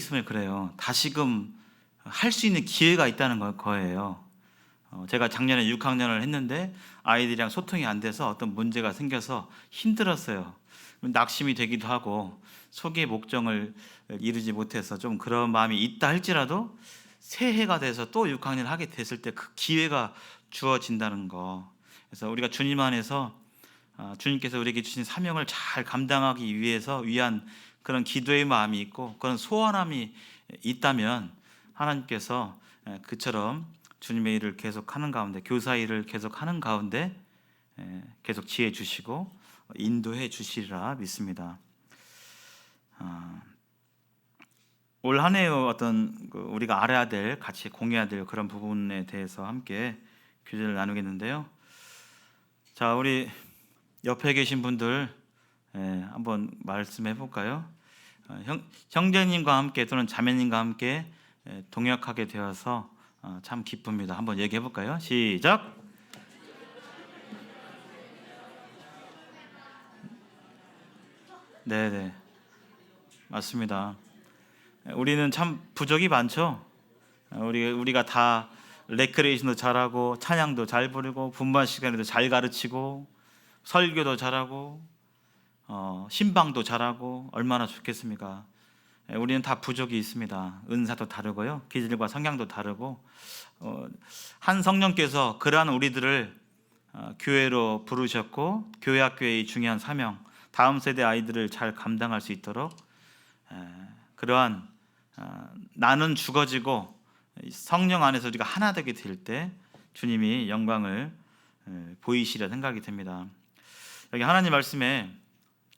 있으면 그래요. 다시금 할 수 있는 기회가 있다는 거예요. 제가 작년에 6학년을 했는데 아이들이랑 소통이 안 돼서 어떤 문제가 생겨서 힘들었어요. 낙심이 되기도 하고 소기의 목적을 이루지 못해서 좀 그런 마음이 있다 할지라도 새해가 돼서 또 6학년을 하게 됐을 때 그 기회가 주어진다는 거. 그래서 우리가 주님 안에서 주님께서 우리에게 주신 사명을 잘 감당하기 위해서 위한 그런 기도의 마음이 있고 그런 소원함이 있다면 하나님께서 그처럼 주님의 일을 계속하는 가운데, 교사 일을 계속하는 가운데 계속 지혜 주시고 인도해 주시리라 믿습니다. 올 한 해 어떤 우리가 알아야 될, 같이 공유해야 될 그런 부분에 대해서 함께 교제를 나누겠는데요. 자, 우리 옆에 계신 분들 한번 말씀해 볼까요? 형제님과 함께 또는 자매님과 함께 동역하게 되어서 참 기쁩니다. 한번 얘기해 볼까요? 시작. 네, 맞습니다. 우리는 참 부족이 많죠. 우리가 다 레크레이션도 잘하고 찬양도 잘 부르고 분반 시간에도 잘 가르치고 설교도 잘하고 신방도 잘하고 얼마나 좋겠습니까? 우리는 다 부족이 있습니다. 은사도 다르고요, 기질과 성향도 다르고 한 성령께서 그러한 우리들을 교회로 부르셨고 교회 학교의 중요한 사명, 다음 세대 아이들을 잘 감당할 수 있도록 그러한 나는 죽어지고 성령 안에서 우리가 하나 되게 될 때 주님이 영광을 보이시리라 생각이 됩니다. 여기 하나님 말씀에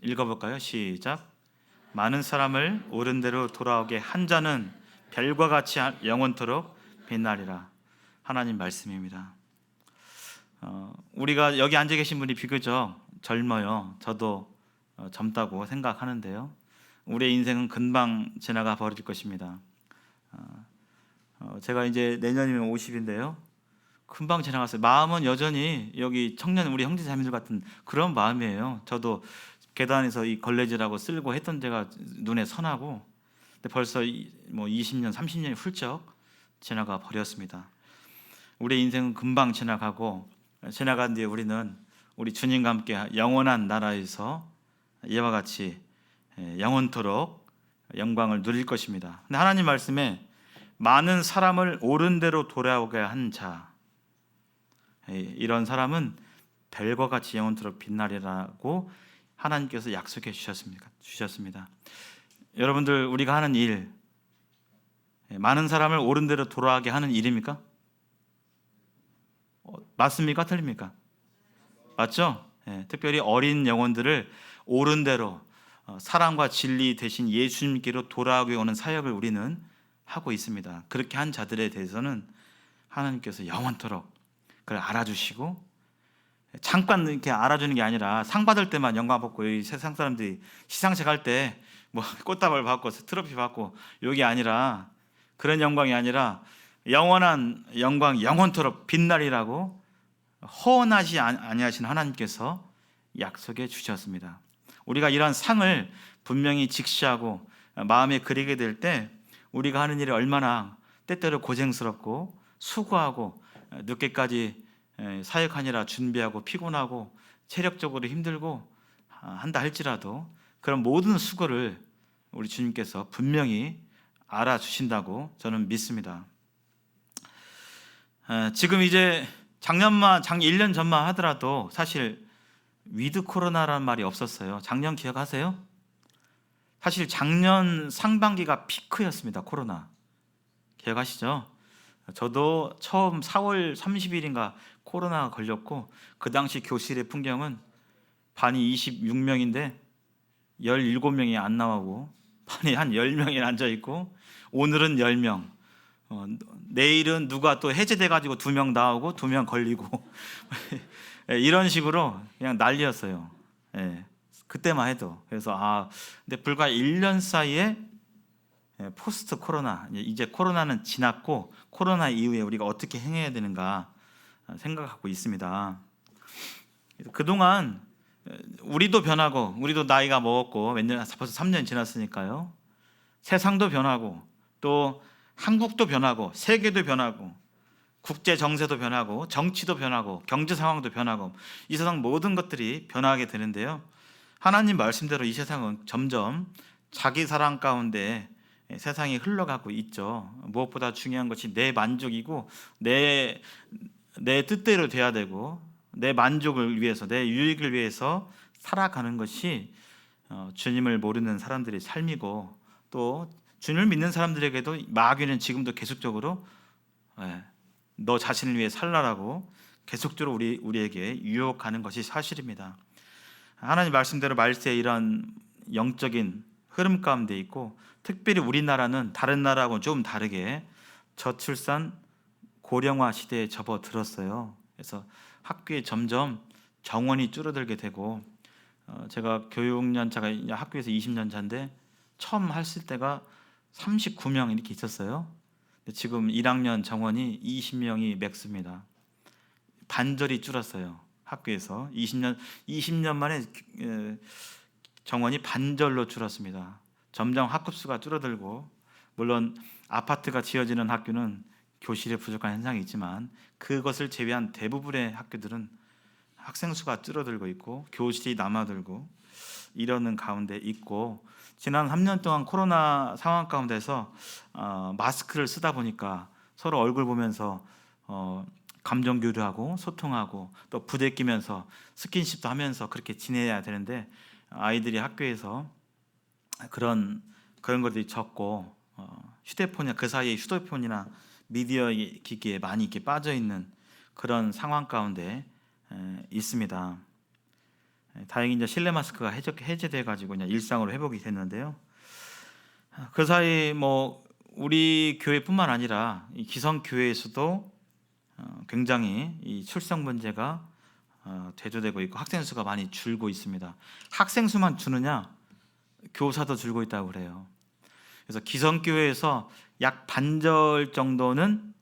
읽어볼까요? 시작. 많은 사람을 옳은 대로 돌아오게 한 자는 별과 같이 영원토록 빛나리라. 하나님 말씀입니다. 우리가 여기 앉아 계신 분이 비교적 젊어요. 저도 젊다고 생각하는데요. 우리의 인생은 금방 지나가 버릴 것입니다. 제가 이제 내년이면 50인데요. 금방 지나갔어요. 마음은 여전히 여기 청년 우리 형제 자매들 같은 그런 마음이에요. 저도 계단에서 이 걸레질하고 쓸고 했던 데가 눈에 선하고, 근데 벌써 뭐 20년, 30년이 훌쩍 지나가 버렸습니다. 우리의 인생은 금방 지나가고 지나간 뒤에 우리는 우리 주님과 함께 영원한 나라에서 이와 같이 영원토록 영광을 누릴 것입니다. 근데 하나님 말씀에 많은 사람을 옳은 대로 돌아오게 한 자, 이런 사람은 별과 같이 영원토록 빛나리라고 하나님께서 약속해 주셨습니다. 여러분들, 우리가 하는 일, 많은 사람을 옳은 대로 돌아가게 하는 일입니까? 맞습니까? 틀립니까? 맞죠? 특별히 어린 영혼들을 옳은 대로 사랑과 진리 대신 예수님께로 돌아오게 오는 사역을 우리는 하고 있습니다. 그렇게 한 자들에 대해서는 하나님께서 영원토록 그걸 알아주시고, 잠깐 이렇게 알아주는 게 아니라 상 받을 때만 영광 받고, 이 세상 사람들이 시상식 할 때 뭐 꽃다발 받고 트로피 받고 이게 아니라, 그런 영광이 아니라 영원한 영광, 영원토록 빛나리라고 허언하지 아니하신 하나님께서 약속해 주셨습니다. 우리가 이러한 상을 분명히 직시하고 마음에 그리게 될 때 우리가 하는 일이 얼마나 때때로 고생스럽고 수고하고 늦게까지 사역하느라 준비하고 피곤하고 체력적으로 힘들고 한다 할지라도 그런 모든 수고를 우리 주님께서 분명히 알아주신다고 저는 믿습니다. 지금 이제 작년 1년 전만 하더라도 사실 위드 코로나라는 말이 없었어요. 작년 기억하세요? 사실 작년 상반기가 피크였습니다. 코로나 기억하시죠? 저도 처음 4월 30일인가 코로나가 걸렸고, 그 당시 교실의 풍경은 반이 26명인데 17명이 안 나오고 반이 한 10명이 앉아있고, 오늘은 10명, 내일은 누가 또 해제돼가지고 2명 나오고 2명 걸리고 이런 식으로 그냥 난리였어요. 그때만 해도. 그래서 근데 불과 1년 사이에 포스트 코로나, 이제 코로나는 지났고 코로나 이후에 우리가 어떻게 행해야 되는가 생각하고 있습니다. 그동안 우리도 변하고 우리도 나이가 먹었고 벌써 3년 지났으니까요. 세상도 변하고 또 한국도 변하고 세계도 변하고 국제 정세도 변하고 정치도 변하고 경제 상황도 변하고 이 세상 모든 것들이 변하게 되는데요. 하나님 말씀대로 이 세상은 점점 자기 사랑 가운데 세상이 흘러가고 있죠. 무엇보다 중요한 것이 내 만족이고 내 뜻대로 돼야 되고 내 만족을 위해서 내 유익을 위해서 살아가는 것이 주님을 모르는 사람들의 삶이고 또 주님을 믿는 사람들에게도 마귀는 지금도 계속적으로 너 자신을 위해 살라라고 계속적으로 우리에게 유혹하는 것이 사실입니다. 하나님 말씀대로 말세에 이런 영적인 흐름 가운데 있고 특별히 우리나라는 다른 나라하고는 좀 다르게 저출산 고령화 시대에 접어들었어요. 그래서 학교에 점점 정원이 줄어들게 되고 제가 교육연차가 학교에서 20년 차인데 처음 했을 때가 39명 이렇게 있었어요. 지금 1학년 정원이 20명이 맥스입니다. 반절이 줄었어요. 학교에서 20년 만에 정원이 반절로 줄었습니다. 점점 학급 수가 줄어들고 물론 아파트가 지어지는 학교는 교실에 부족한 현상이 있지만 그것을 제외한 대부분의 학교들은 학생 수가 줄어들고 있고 교실이 남아들고 이러는 가운데 있고 지난 3년 동안 코로나 상황 가운데서 마스크를 쓰다 보니까 서로 얼굴 보면서 감정 교류하고 소통하고 또 부대끼면서 스킨십도 하면서 그렇게 지내야 되는데 아이들이 학교에서 그런 것들이 적고 휴대폰이나 그 사이에 휴대폰이나 미디어 기기에 많이 이렇게 빠져 있는 그런 상황 가운데 있습니다. 다행히 이제 실내 마스크가 해제돼 가지고 그냥 일상으로 회복이 됐는데요. 그 사이 뭐 우리 교회뿐만 아니라 이 기성 교회에서도 굉장히 이 출생 문제가 대두되고 있고 학생 수가 많이 줄고 있습니다. 학생 수만 주느냐 교사도 줄고 있다고 그래요. 그래서 기성 교회에서 약 반절 정도는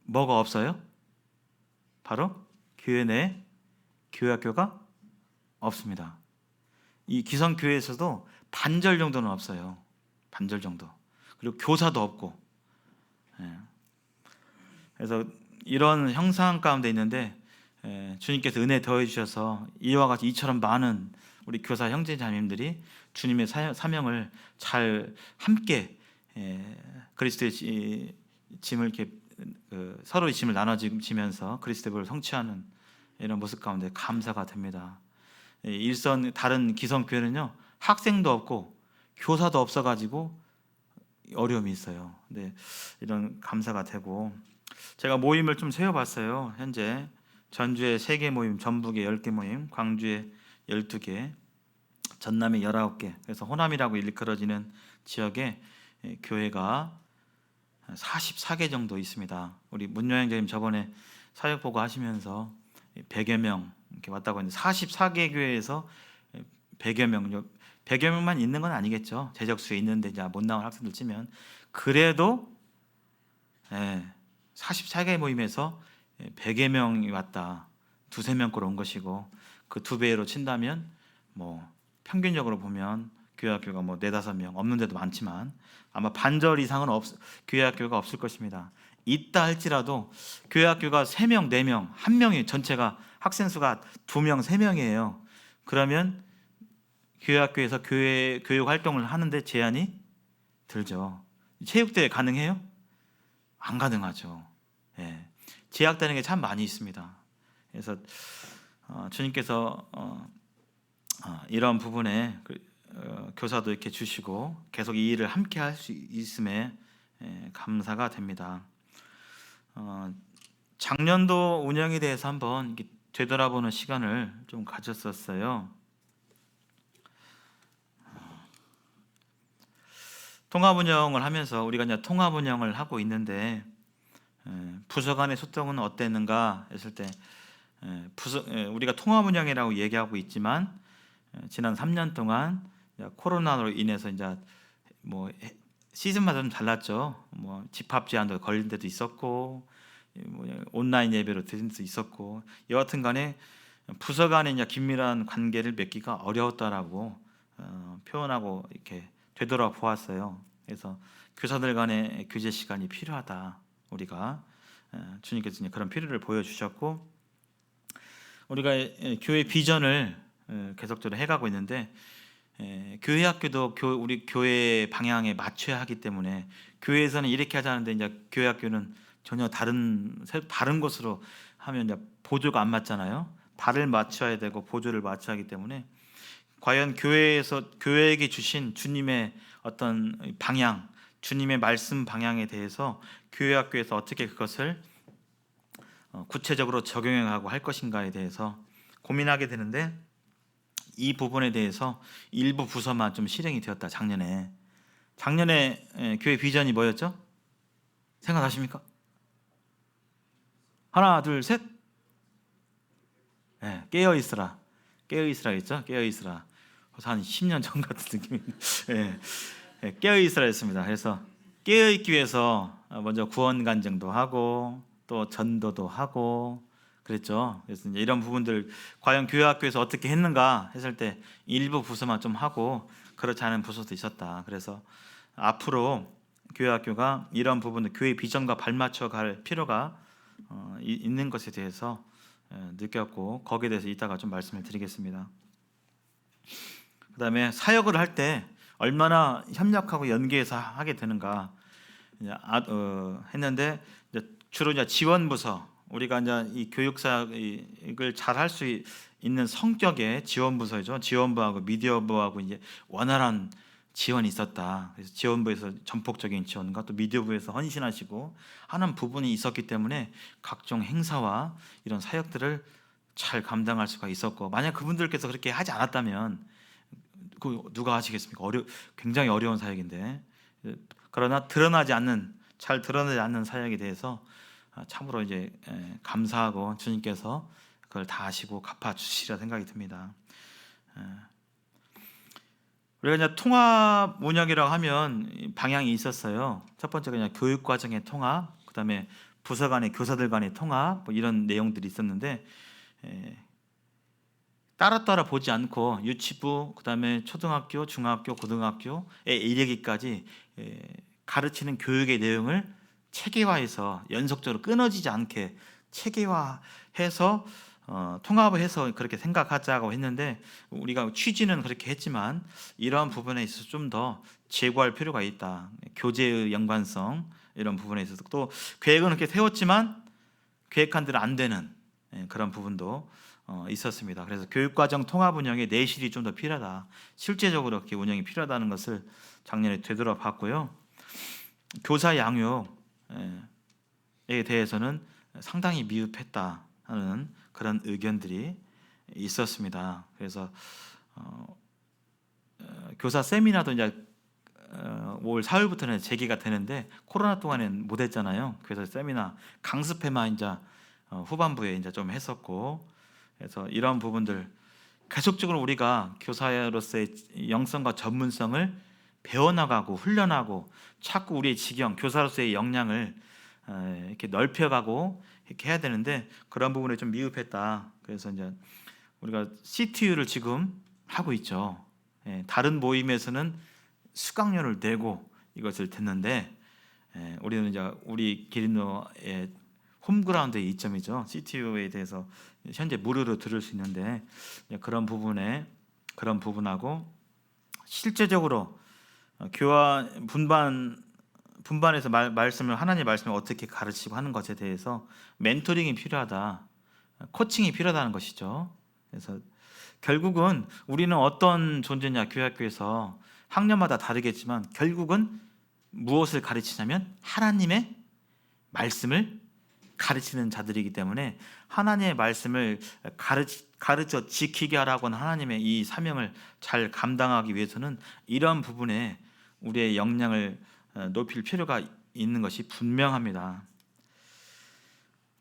뭐가 없어요? 바로 교회 내 교회학교가 없습니다. 이 기성 교회에서도 반절 정도는 없어요. 반절 정도. 그리고 교사도 없고. 그래서 이런 형상 가운데 있는데 주님께서 은혜 더해 주셔서 이와 같이 이처럼 많은 우리 교사 형제 자매님들이 주님의 사명을 잘 함께 그리스도의 짐을 이렇게 서로의 짐을 나눠지면서 그리스도를 성취하는 이런 모습 가운데 감사가 됩니다. 일선 다른 기성 교회는요 학생도 없고 교사도 없어가지고 어려움이 있어요. 근데 이런 감사가 되고 제가 모임을 좀 세워봤어요. 현재 전주에 3개 모임, 전북에 10개 모임, 광주에 12개, 전남에 19개. 그래서 호남이라고 일컬어지는 지역에 교회가 44개 정도 있습니다. 우리 문여행자님 저번에 사역 보고 하시면서 100여 명 이렇게 왔다고 했는데 44개 교회에서 100여 명만 있는 건 아니겠죠. 재적수에 있는데 이제 못 나온 학생들 치면 그래도 44개 모임에서 100여 명이 왔다. 두세 명꼴 온 것이고 그 2배로 친다면 뭐 평균적으로 보면 교회학교가 뭐 4-5명 없는 데도 많지만 아마 반절 이상은 교회학교가 없을 것입니다. 있다 할지라도 교회학교가 3명, 4명, 1명이 전체가 학생 수가 2명, 3명이에요. 그러면 교회학교에서 교육 활동을 하는데 제한이 들죠. 체육대회 가능해요? 안 가능하죠. 제약되는 게 참 많이 있습니다. 그래서 주님께서 이런 부분에 교사도 이렇게 주시고 계속 이 일을 함께 할 수 있음에 감사가 됩니다. 작년도 운영에 대해서 한번 되돌아보는 시간을 좀 가졌었어요. 통합 운영을 하면서 우리가 이제 통합 운영을 하고 있는데 부서 간의 소통은 어땠는가 했을 때 우리가 통합 운영이라고 얘기하고 있지만 지난 3년 동안 코로나로 인해서 이제 뭐 시즌마다 좀 달랐죠. 뭐 집합 제한도 걸린 데도 있었고 뭐 온라인 예배로 드린 데도 있었고 여하튼간에 부서 간의 이제 긴밀한 관계를 맺기가 어려웠다라고 표현하고 이렇게 되돌아보았어요. 그래서 교사들 간의 교제 시간이 필요하다. 우리가 주님께서 그런 필요를 보여주셨고, 우리가 교회 비전을 계속적으로 해가고 있는데, 교회 학교도 우리 교회 방향에 맞춰야 하기 때문에, 교회에서는 이렇게 하자는데 이제 교회 학교는 전혀 다른 곳으로 하면 이제 보조가 안 맞잖아요. 발을 맞춰야 되고 보조를 맞춰야 하기 때문에, 과연 교회에게 주신 주님의 어떤 방향, 주님의 말씀 방향에 대해서 교회 학교에서 어떻게 그것을 구체적으로 적용하고 할 것인가에 대해서 고민하게 되는데, 이 부분에 대해서 일부 부서만 좀 실행이 되었다. 작년에 교회 비전이 뭐였죠? 생각하십니까? 하나, 둘, 셋. 깨어 있으라. 깨어 있으라 했죠? 깨어 있으라. 벌써 한 10년 전 같은 느낌이. 깨어 있으라 했습니다. 그래서 깨어 있기 위해서 먼저 구원 간증도 하고 또 전도도 하고 그랬죠. 그래서 이제 이런 부분들 과연 교회 학교에서 어떻게 했는가 했을 때 일부 부서만 좀 하고 그렇지 않은 부서도 있었다. 그래서 앞으로 교회 학교가 이런 부분들 교회 비전과 발맞춰 갈 필요가 있는 것에 대해서 느꼈고, 거기에 대해서 이따가 좀 말씀을 드리겠습니다. 그 다음에 사역을 할 때 얼마나 협력하고 연계해서 하게 되는가 했는데, 주로 이제 지원부서, 우리가 이제 이 교육사역을 잘 할 수 있는 성격의 지원부서죠. 지원부하고 미디어부하고 이제 원활한 지원이 있었다. 그래서 지원부에서 전폭적인 지원과 또 미디어부에서 헌신하시고 하는 부분이 있었기 때문에 각종 행사와 이런 사역들을 잘 감당할 수가 있었고, 만약 그분들께서 그렇게 하지 않았다면 그 누가 하시겠습니까? 굉장히 어려운 사역인데. 그러나 잘 드러나지 않는 사역에 대해서 참으로 이제 감사하고 주님께서 그걸 다 하시고 갚아 주시리라 생각이 듭니다. 우리가 이제 통합 운영이라고 하면 방향이 있었어요. 첫 번째가 그냥 교육 과정의 통합, 그다음에 부서 간의 교사들 간의 통합, 뭐 이런 내용들이 있었는데, 따라 보지 않고 유치부, 그다음에 초등학교, 중학교, 고등학교에 이르기까지 가르치는 교육의 내용을 체계화해서 연속적으로 끊어지지 않게 체계화해서 통합을 해서 그렇게 생각하자고 했는데, 우리가 취지는 그렇게 했지만 이러한 부분에 있어서 좀 더 제고할 필요가 있다. 교재의 연관성 이런 부분에 있어서 또 계획은 그렇게 세웠지만 계획한 대로 안 되는 그런 부분도 있었습니다. 그래서 교육과정 통합 운영에 내실이 좀 더 필요하다. 실제적으로 이렇게 운영이 필요하다는 것을 작년에 되돌아봤고요. 교사 양육에 대해서는 상당히 미흡했다 하는 그런 의견들이 있었습니다. 그래서 교사 세미나도 이제 올 4월부터는 재개가 되는데 코로나 동안엔 못 했잖아요. 그래서 세미나 강습회만 이제 후반부에 이제 좀 했었고, 그래서 이런 부분들 계속적으로 우리가 교사로서의 영성과 전문성을 배워나가고 훈련하고 자꾸 우리의 교사로서의 역량을 이렇게 넓혀가고 이렇게 해야 되는데, 그런 부분에 좀 미흡했다. 그래서 이제 우리가 CTU를 지금 하고 있죠. 다른 모임에서는 수강료를 내고 이것을 듣는데, 우리는 이제 우리 기린노의 홈그라운드의 이점이죠. CTU에 대해서 현재 무료로 들을 수 있는데, 그런 부분하고 실제적으로 교환 분반에서 하나님의 말씀을 어떻게 가르치고 하는 것에 대해서 멘토링이 필요하다, 코칭이 필요하다는 것이죠. 그래서 결국은 우리는 어떤 존재냐, 교회학교에서 학년마다 다르겠지만 결국은 무엇을 가르치냐면 하나님의 말씀을 가르치는 자들이기 때문에, 하나님의 말씀을 가르쳐 지키게 하라고 하는 하나님의 이 사명을 잘 감당하기 위해서는 이런 부분에 우리의 역량을 높일 필요가 있는 것이 분명합니다.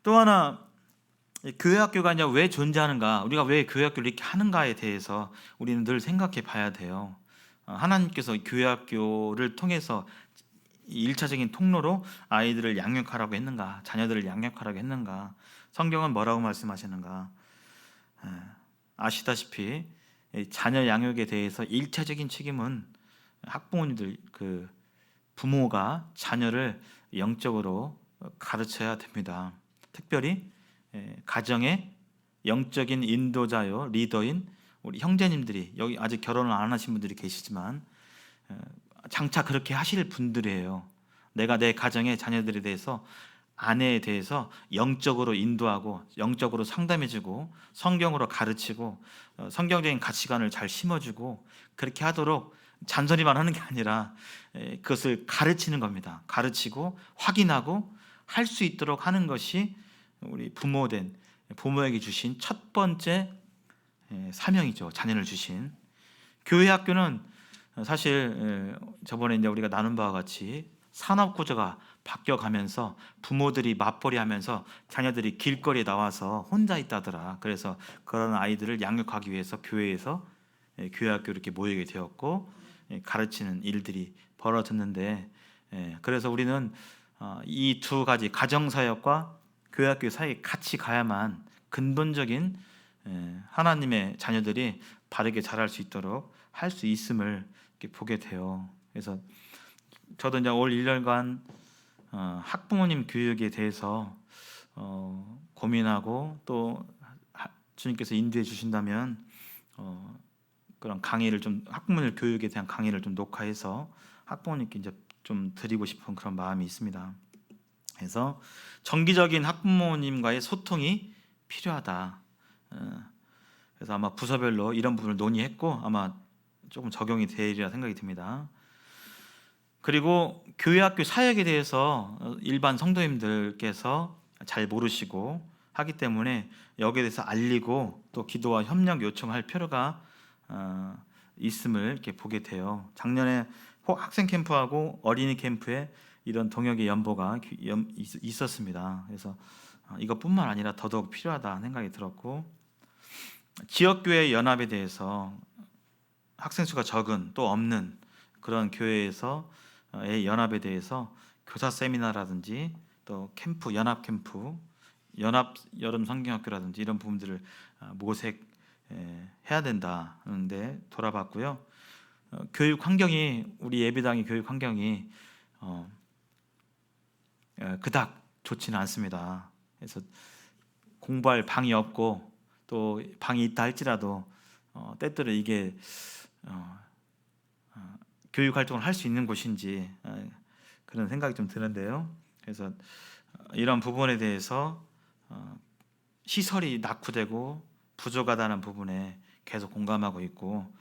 또 하나, 교회학교가 이제 왜 존재하는가, 우리가 왜 교회학교를 이렇게 하는가에 대해서 우리는 늘 생각해 봐야 돼요. 하나님께서 교회학교를 통해서 1차적인 통로로 아이들을 양육하라고 했는가, 자녀들을 양육하라고 했는가, 성경은 뭐라고 말씀하시는가. 아시다시피 자녀 양육에 대해서 1차적인 책임은 학부모님들 부모가 자녀를 영적으로 가르쳐야 됩니다. 특별히 가정의 영적인 인도자요 리더인 우리 형제님들이, 여기 아직 결혼을 안 하신 분들이 계시지만 장차 그렇게 하실 분들이에요. 내가 내 가정의 자녀들에 대해서, 아내에 대해서 영적으로 인도하고 영적으로 상담해주고 성경으로 가르치고 성경적인 가치관을 잘 심어주고, 그렇게 하도록 잔소리만 하는 게 아니라 그것을 가르치는 겁니다. 가르치고 확인하고 할 수 있도록 하는 것이 우리 부모에게 주신 첫 번째 사명이죠. 자녀를 주신 교회 학교는 사실 저번에 이제 우리가 나눈 바와 같이 산업 구조가 바뀌어가면서 부모들이 맞벌이하면서 자녀들이 길거리에 나와서 혼자 있다더라. 그래서 그런 아이들을 양육하기 위해서 교회에서 교회 학교 이렇게 모이게 되었고 가르치는 일들이 벌어졌는데, 그래서 우리는 이 두 가지 가정사역과 교회 학교 사이에 같이 가야만 근본적인 하나님의 자녀들이 바르게 자랄 수 있도록 할 수 있음을 이렇게 보게 돼요. 그래서 저도 이제 올 1년간 학부모님 교육에 대해서 고민하고, 또 주님께서 인도해 주신다면 그런 강의를 좀, 학부모님 교육에 대한 강의를 좀 녹화해서 학부모님께 이제 좀 드리고 싶은 그런 마음이 있습니다. 그래서 정기적인 학부모님과의 소통이 필요하다. 그래서 아마 부서별로 이런 부분을 논의했고 아마 조금 적용이 되리라 생각이 듭니다. 그리고 교회 학교 사역에 대해서 일반 성도님들께서 잘 모르시고 하기 때문에 여기에 대해서 알리고 또 기도와 협력 요청할 필요가 있음을 이렇게 보게 돼요. 작년에 학생 캠프하고 어린이 캠프에 이런 동역의 연보가 있었습니다. 그래서 이것뿐만 아니라 더더욱 필요하다 생각이 들었고, 지역교회 연합에 대해서 학생 수가 적은 또 없는 그런 교회에서의 연합에 대해서 교사 세미나라든지 또 캠프, 연합 캠프, 연합 여름 성경학교라든지 이런 부분들을 모색해야 된다는데 돌아봤고요. 교육 환경이, 우리 예배당의 교육 환경이 그닥 좋지는 않습니다. 그래서 공부할 방이 없고 또 방이 있다 할지라도 때때로 이게 교육 활동을 할 수 있는 곳인지 그런 생각이 좀 드는데요. 그래서 이런 부분에 대해서 시설이 낙후되고 부족하다는 부분에 계속 공감하고 있고,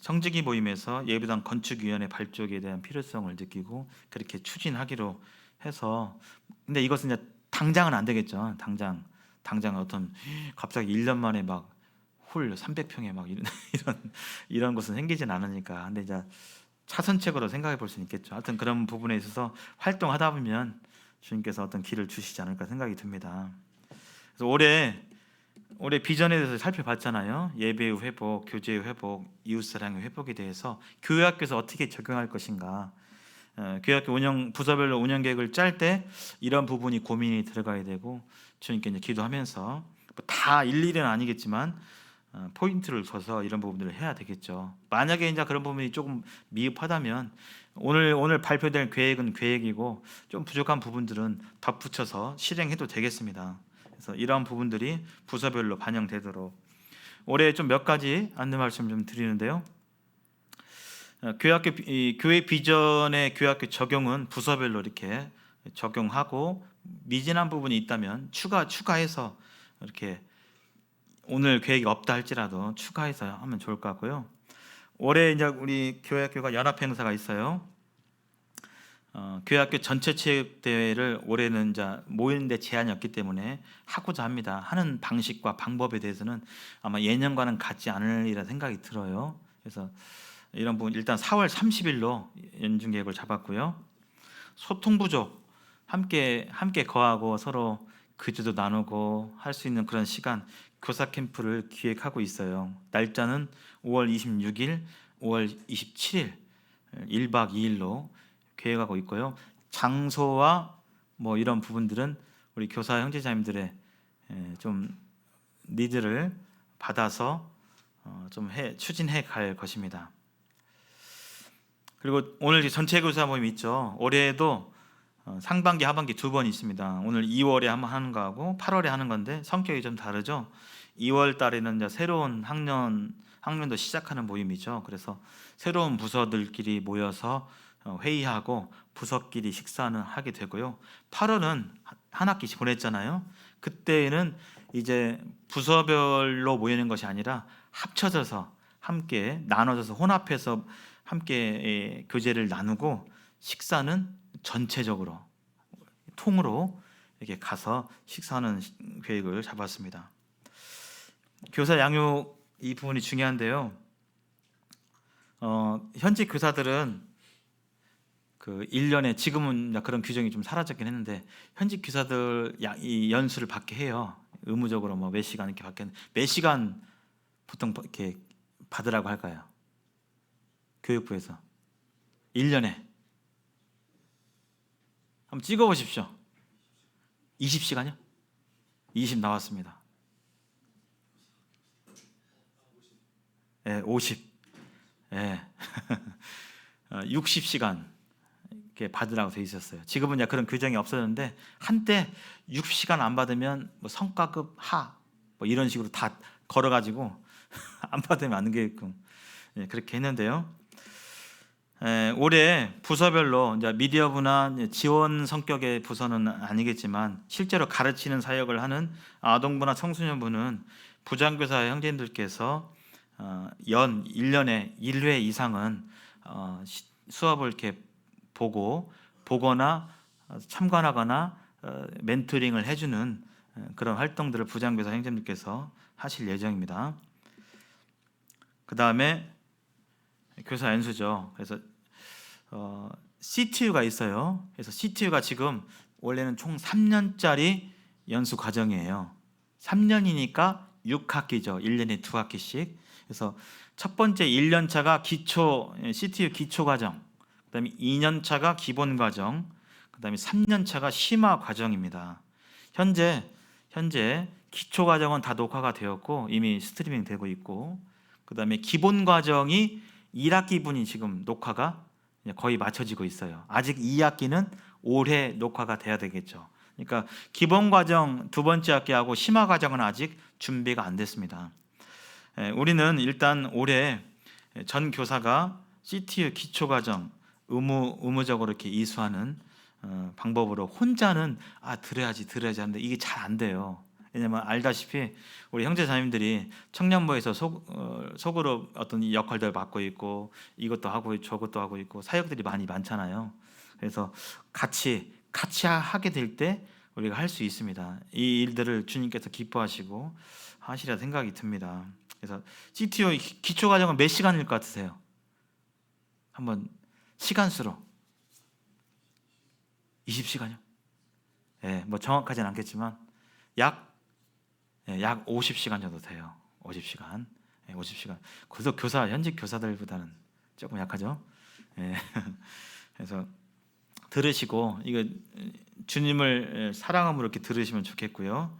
청지기 모임에서 예배당 건축위원회 발족에 대한 필요성을 느끼고 그렇게 추진하기로 해서, 근데 이것은 이제 당장은 안 되겠죠. 당장 어떤 갑자기 1년 만에 막 홀 300평에 막 이런 것은 생기진 않으니까. 근데 이제 차선책으로 생각해 볼 수 있겠죠. 하여튼 그런 부분에 있어서 활동하다 보면 주님께서 어떤 길을 주시지 않을까 생각이 듭니다. 그래서 올해 비전에 대해서 살펴봤잖아요. 예배의 회복, 교제의 회복, 이웃사랑의 회복에 대해서 교회 학교에서 어떻게 적용할 것인가. 교회 학교 부서별로 운영 계획을 짤 때 이런 부분이 고민이 들어가야 되고, 주님께 이제 기도하면서 다 일일은 아니겠지만 포인트를 줘서 이런 부분들을 해야 되겠죠. 만약에 이제 그런 부분이 조금 미흡하다면 오늘 발표될 계획은 계획이고 좀 부족한 부분들은 덧붙여서 실행해도 되겠습니다. 그래서 이러한 부분들이 부서별로 반영되도록 올해 좀 몇 가지 안내 말씀 좀 드리는데요. 교회 비전의 교회 학교 적용은 부서별로 이렇게 적용하고, 미진한 부분이 있다면 추가해서 이렇게 오늘 계획이 없다 할지라도 추가해서 하면 좋을 것 같고요. 올해 이제 우리 교회 학교가 연합 행사가 있어요. 교회 학교 전체 체육 대회를 올해는 이제 모이는데 제한이 없기 때문에 하고자 합니다. 하는 방식과 방법에 대해서는 아마 예년과는 같지 않으리라 생각이 들어요. 그래서 이런 부분 일단 4월 30일로 연중 계획을 잡았고요. 소통 부족, 함께 거하고 서로 교제도 나누고 할 수 있는 그런 시간, 교사 캠프를 기획하고 있어요. 날짜는 5월 26일, 5월 27일 1박 2일로 계획하고 있고요. 장소와 뭐 이런 부분들은 우리 교사 형제자님들의 좀 니드를 받아서 좀 추진해 갈 것입니다. 그리고 오늘 이제 전체 교사 모임 있죠. 올해에도 상반기 하반기 두 번 있습니다. 오늘 2월에 한번 하는 거하고 8월에 하는 건데 성격이 좀 다르죠. 2월 달에는 이제 새로운 학년도 시작하는 모임이죠. 그래서 새로운 부서들끼리 모여서 회의하고 부서끼리 식사는 하게 되고요. 8월은 한 학기씩 보냈잖아요. 그때는 이제 부서별로 모이는 것이 아니라 합쳐져서 함께 나눠져서 혼합해서 함께 교제를 나누고 식사는 전체적으로 통으로 이렇게 가서 식사하는 계획을 잡았습니다. 교사 양육 이 부분이 중요한데요. 현직 교사들은 그 1년에 지금은 그런 규정이 좀 사라졌긴 했는데 현직 교사들 이 연수를 받게 해요. 의무적으로 뭐 몇 시간 이렇게 받게 몇 시간 보통 이렇게 받으라고 할까요? 교육부에서 1년에 한번 찍어보십시오. 20시간이요? 20 나왔습니다. 예, 50. 예. 60시간 이렇게 받으라고 돼 있었어요. 지금은 그런 규정이 없어졌는데 한때 60시간 안 받으면 뭐 성과급 하 뭐 이런 식으로 다 걸어가지고 안 받으면 안 되게끔 그렇게 했는데요. 올해 부서별로 이제 미디어부나 지원 성격의 부서는 아니겠지만 실제로 가르치는 사역을 하는 아동부나 청소년부는 부장교사 형제님들께서 연 1년에 1회 이상은 수업을 이렇게 보거나 참관하거나 멘토링을 해주는 그런 활동들을 부장교사 형제님들께서 하실 예정입니다. 그 다음에 교사 연수죠. 그래서 CTU가 있어요. 그래서 CTU가 지금 원래는 총 3년짜리 연수 과정이에요. 3년이니까 6학기죠. 1년에 2학기씩. 그래서 첫 번째 1년차가 CTU 기초 과정, 그다음에 2년차가 기본 과정, 그다음에 3년차가 심화 과정입니다. 현재 기초 과정은 다 녹화가 되었고 이미 스트리밍 되고 있고, 그다음에 기본 과정이 1학기분이 지금 녹화가 거의 맞춰지고 있어요. 아직 2학기는 올해 녹화가 돼야 되겠죠. 그러니까 기본 과정 두 번째 학기하고 심화 과정은 아직 준비가 안 됐습니다. 우리는 일단 올해 전 교사가 CTU 기초 과정 의무적으로 이렇게 이수하는 방법으로 혼자는 들어야지 하는데 이게 잘 안 돼요. 왜냐면 알다시피 우리 형제자매님들이 청년부에서 속으로 어떤 역할들을 맡고 있고 이것도 하고 저것도 하고 있고 사역들이 많잖아요. 그래서 같이 하게 될 때 우리가 할 수 있습니다. 이 일들을 주님께서 기뻐하시고 하시리라 생각이 듭니다. 그래서 CTO 기초 과정은 몇 시간일 것 같으세요? 한번 시간수로 20시간이요? 뭐 정확하진 않겠지만 약 50시간 정도 돼요. 50시간. 50시간. 그래서 현직 교사들보다는 조금 약하죠. 그래서 들으시고 이거 주님을 사랑함으로 이렇게 들으시면 좋겠고요.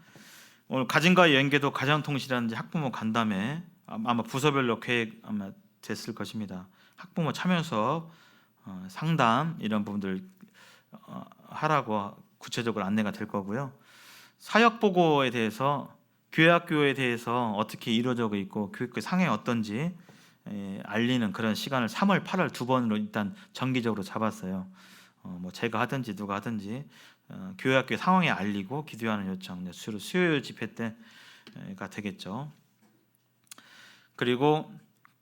오늘 가정과의 연계도 가정통시라든지 학부모 간담회 아마 부서별로 계획 아마 됐을 것입니다. 학부모 참여 수업, 상담 이런 부분들 하라고 구체적으로 안내가 될 거고요. 사역 보고에 대해서 교회 학교에 대해서 어떻게 이루어지고 있고 교육의 상황이 어떤지 알리는 그런 시간을 3월, 8월 두 번으로 일단 정기적으로 잡았어요. 뭐 제가 하든지 누가 하든지 교회 학교의 상황에 알리고 기도하는 요청 주로 수요일 집회 때가 되겠죠. 그리고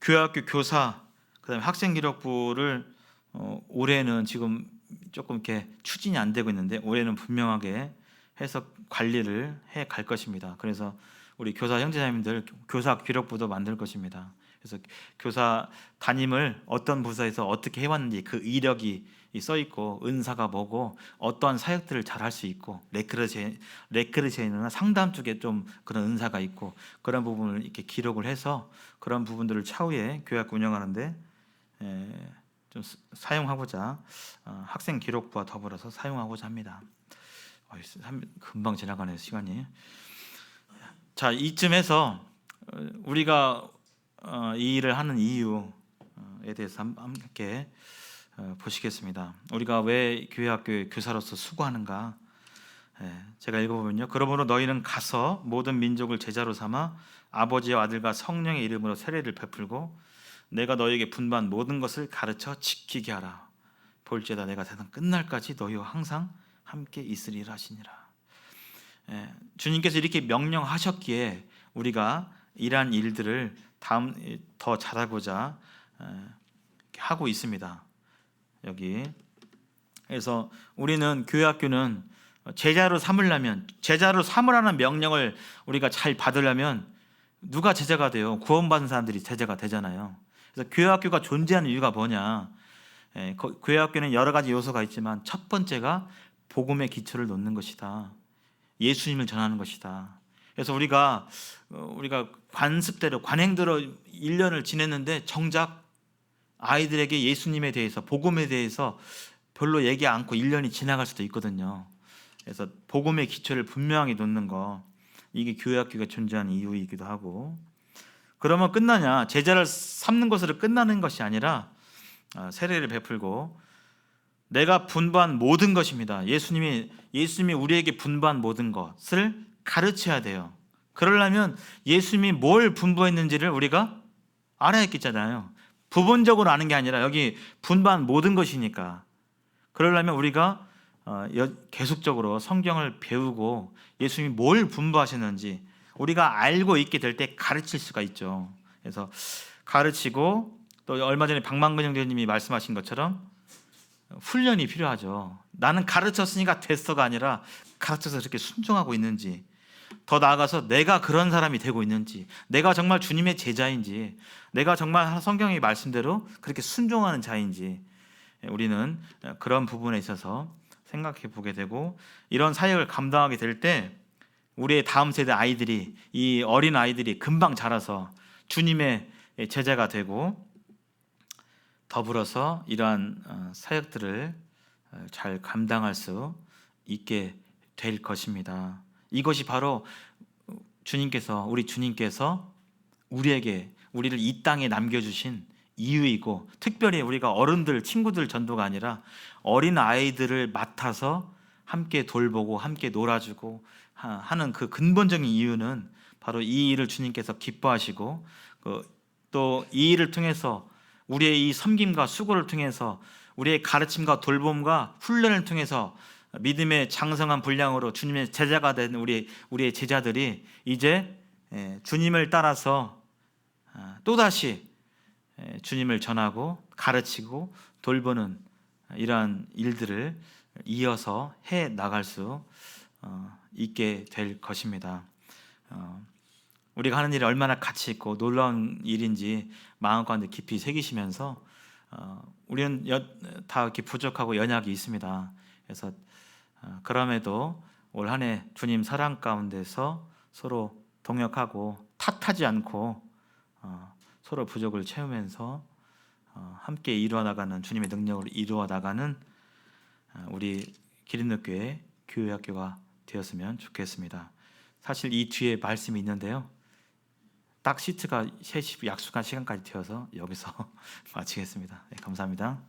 교회 학교 교사 그다음에 학생 기록부를 올해는 지금 조금 이렇게 추진이 안 되고 있는데 올해는 분명하게 해서 관리를 해 갈 것입니다. 그래서 우리 교사 형제자매님들 교사 기록부도 만들 것입니다. 그래서 교사 담임을 어떤 부서에서 어떻게 해왔는지 그 이력이 써 있고 은사가 뭐고 어떠한 사역들을 잘 할 수 있고 레크레이션이나 상담 쪽에 좀 그런 은사가 있고 그런 부분을 이렇게 기록을 해서 그런 부분들을 차후에 교회학교 운영하는데 좀 사용하고자 학생 기록부와 더불어서 사용하고자 합니다. 금방 지나가네요 시간이. 자, 이쯤에서 우리가 이 일을 하는 이유에 대해서 함께 보시겠습니다. 우리가 왜 교회 학교의 교사로서 수고하는가? 제가 읽어보면요. 그러므로 너희는 가서 모든 민족을 제자로 삼아 아버지와 아들과 성령의 이름으로 세례를 베풀고 내가 너희에게 분부한 모든 것을 가르쳐 지키게 하라. 볼지어다 내가 세상 끝날까지 너희와 항상 함께 있으리라 하시니라. 주님께서 이렇게 명령하셨기에 우리가 이러한 일들을 더 잘하고자 하고 있습니다. 여기 그래서 우리는 교회 학교는 제자로 삼으라는 명령을 우리가 잘 받으려면 누가 제자가 돼요? 구원받은 사람들이 제자가 되잖아요. 그래서 교회 학교가 존재하는 이유가 뭐냐? 교회 학교는 여러 가지 요소가 있지만 첫 번째가 복음의 기초를 놓는 것이다. 예수님을 전하는 것이다. 그래서 우리가 관습대로 관행대로 1년을 지냈는데 정작 아이들에게 예수님에 대해서 복음에 대해서 별로 얘기 않고 1년이 지나갈 수도 있거든요. 그래서 복음의 기초를 분명히 놓는 거, 이게 교회 학교가 존재하는 이유이기도 하고. 그러면 끝나냐? 제자를 삼는 것으로 끝나는 것이 아니라 세례를 베풀고 내가 분부한 모든 것입니다. 예수님이 우리에게 분부한 모든 것을 가르쳐야 돼요. 그러려면 예수님이 뭘 분부했는지를 우리가 알아야 했겠잖아요. 부분적으로 아는 게 아니라 여기 분부한 모든 것이니까. 그러려면 우리가 계속적으로 성경을 배우고 예수님이 뭘 분부하셨는지 우리가 알고 있게 될 때 가르칠 수가 있죠. 그래서 가르치고 또 얼마 전에 박만근 형제님이 말씀하신 것처럼 훈련이 필요하죠. 나는 가르쳤으니까 됐어가 아니라 가르쳐서 이렇게 순종하고 있는지, 더 나아가서 내가 그런 사람이 되고 있는지, 내가 정말 주님의 제자인지, 내가 정말 성경의 말씀대로 그렇게 순종하는 자인지 우리는 그런 부분에 있어서 생각해 보게 되고, 이런 사역을 감당하게 될 때 우리의 다음 세대 아이들이, 이 어린 아이들이 금방 자라서 주님의 제자가 되고 더불어서 이러한 사역들을 잘 감당할 수 있게 될 것입니다. 이것이 바로 우리 주님께서 우리를 이 땅에 남겨주신 이유이고, 특별히 우리가 어른들, 친구들 전도가 아니라 어린 아이들을 맡아서 함께 돌보고 함께 놀아주고 하는 그 근본적인 이유는 바로 이 일을 주님께서 기뻐하시고, 또 이 일을 통해서 우리의 이 섬김과 수고를 통해서 우리의 가르침과 돌봄과 훈련을 통해서 믿음의 장성한 분량으로 주님의 제자가 된 우리의 제자들이 이제 주님을 따라서 또다시 주님을 전하고 가르치고 돌보는 이러한 일들을 이어서 해 나갈 수 있게 될 것입니다. 우리가 하는 일이 얼마나 가치 있고 놀라운 일인지 마음 가운데 깊이 새기시면서 우리는 다 이렇게 부족하고 연약이 있습니다. 그래서 그럼에도 올 한 해 주님 사랑 가운데서 서로 동역하고 탓하지 않고 서로 부족을 채우면서 함께 이루어 나가는, 주님의 능력을 이루어 나가는 우리 기린노교회 교회 학교가 되었으면 좋겠습니다. 사실 이 뒤에 말씀이 있는데요, 딱 시트가 3시 약속한 시간까지 되어서 여기서 마치겠습니다. 네, 감사합니다.